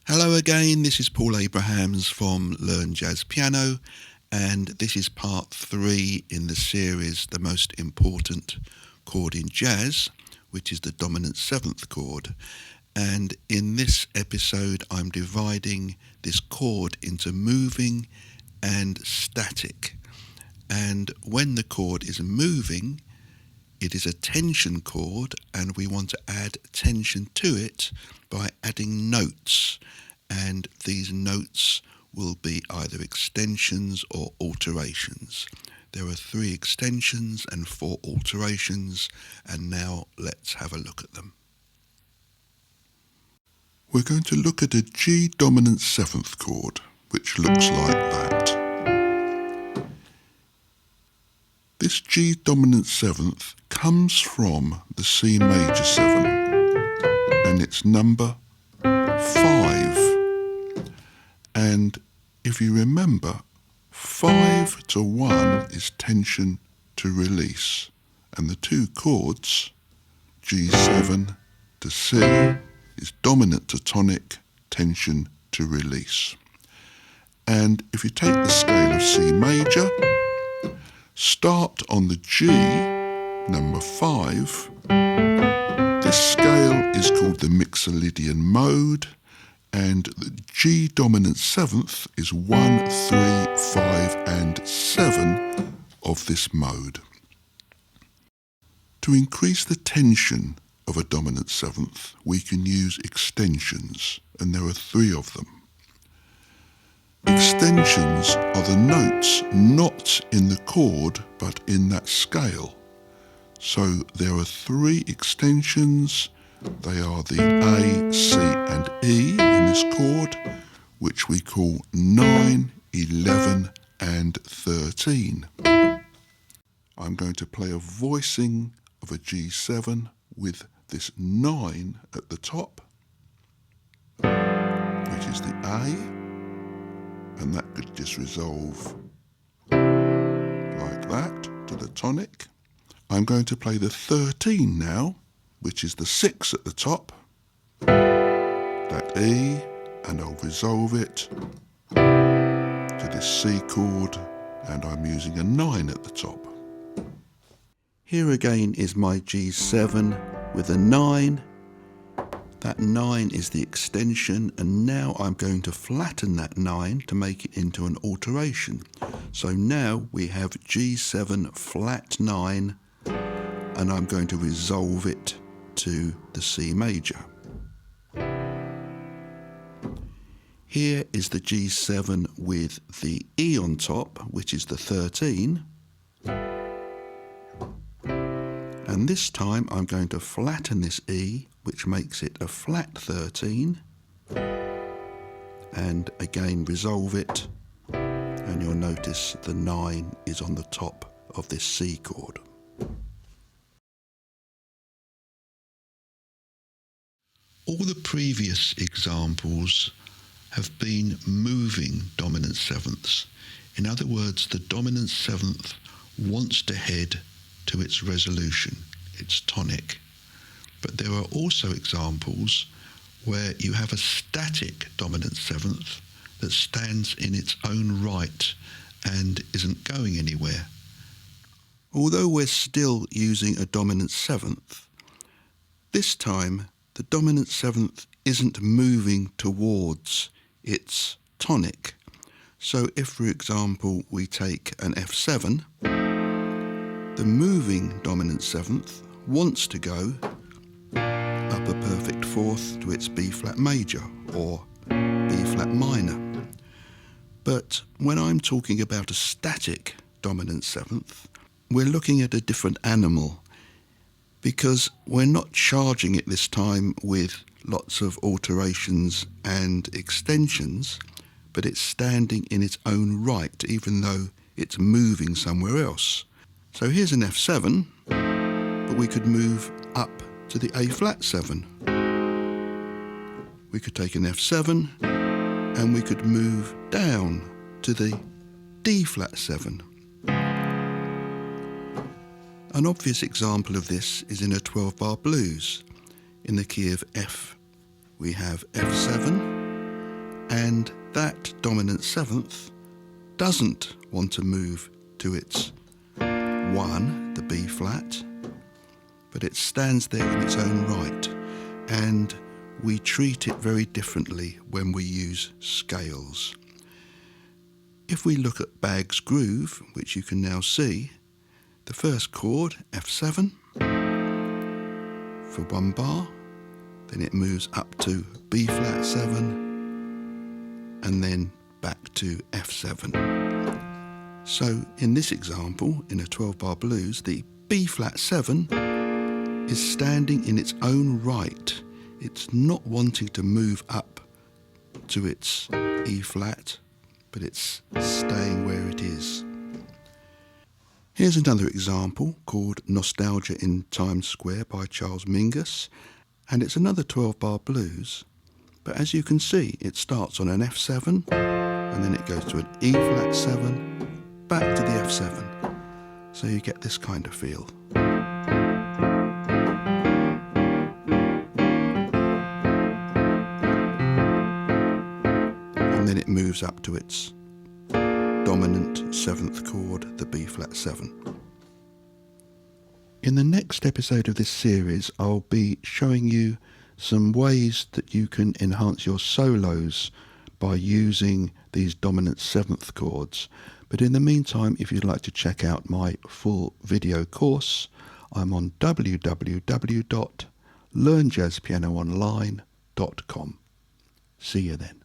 Hello again, this is Paul Abrahams from Learn Jazz Piano, and this is part 3 in the series The Most Important Chord in Jazz, which is the dominant 7th chord. And in this episode I'm dividing this chord into moving and static. And when the chord is moving, it is a tension chord, and we want to add tension to it by adding notes. And these notes will be either extensions or alterations. There are 3 extensions and 4 alterations, and now let's have a look at them. We're going to look at a G dominant 7th chord, which looks like that. This G dominant 7th comes from the C major 7, and it's number 5. And if you remember, 5 to 1 is tension to release, and the 2 chords, G7 to C, is dominant to tonic, tension to release. And if you take the scale of C major, start on the G, number 5. This scale is called the Mixolydian mode, and the G dominant 7th is 1, 3, 5 and 7 of this mode. To increase the tension of a dominant 7th, we can use extensions, and there are 3 of them. Extensions are the notes not in the chord but in that scale. So there are 3 extensions. They are the A, C and E in this chord, which we call 9, 11 and 13. I'm going to play a voicing of a G7 with this 9 at the top, which is the A, and that could just resolve like that to the tonic. I'm going to play the 13 now, which is the 6 at the top, that E, and I'll resolve it to this C chord, and I'm using a 9 at the top. Here again is my G7 with a 9. That 9 is the extension, and now I'm going to flatten that 9 to make it into an alteration. So now we have G7 flat 9, and I'm going to resolve it to the C major. Here is the G7 with the E on top, which is the 13. And this time I'm going to flatten this E, which makes it a flat 13. And again resolve it, and you'll notice the 9 is on the top of this C chord. All the previous examples have been moving dominant 7ths. In other words, the dominant 7th wants to head to its resolution, its tonic. But there are also examples where you have a static dominant 7th that stands in its own right and isn't going anywhere. Although we're still using a dominant 7th, this time the dominant 7th isn't moving towards its tonic. So if, for example, we take an F7, the moving dominant 7th wants to go up a perfect 4th to its B flat major or B flat minor. But when I'm talking about a static dominant 7th, we're looking at a different animal, because we're not charging it this time with lots of alterations and extensions, but it's standing in its own right, even though it's moving somewhere else. So here's an F7, but we could move up to the A flat 7. We could take an F7 and we could move down to the D flat 7. An obvious example of this is in a 12-bar blues. In the key of F, we have F7, and that dominant seventh doesn't want to move to its 1, the B flat, but it stands there in its own right, and we treat it very differently when we use scales. If we look at Bag's groove, which you can now see, the first chord, F7, for 1 bar, then it moves up to B flat 7, and then back to F7. So in this example, in a 12-bar blues, the B flat 7 is standing in its own right. It's not wanting to move up to its E flat, but it's staying where it is. Here's another example called Nostalgia in Times Square by Charles Mingus, and it's another 12-bar blues, but as you can see, it starts on an F7, and then it goes to an E flat 7, back to the F7, so you get this kind of feel. And then it moves up to its dominant 7th chord, the B flat 7. In the next episode of this series, I'll be showing you some ways that you can enhance your solos by using these dominant 7th chords. But in the meantime, if you'd like to check out my full video course, I'm on www.learnjazzpianoonline.com. See you then.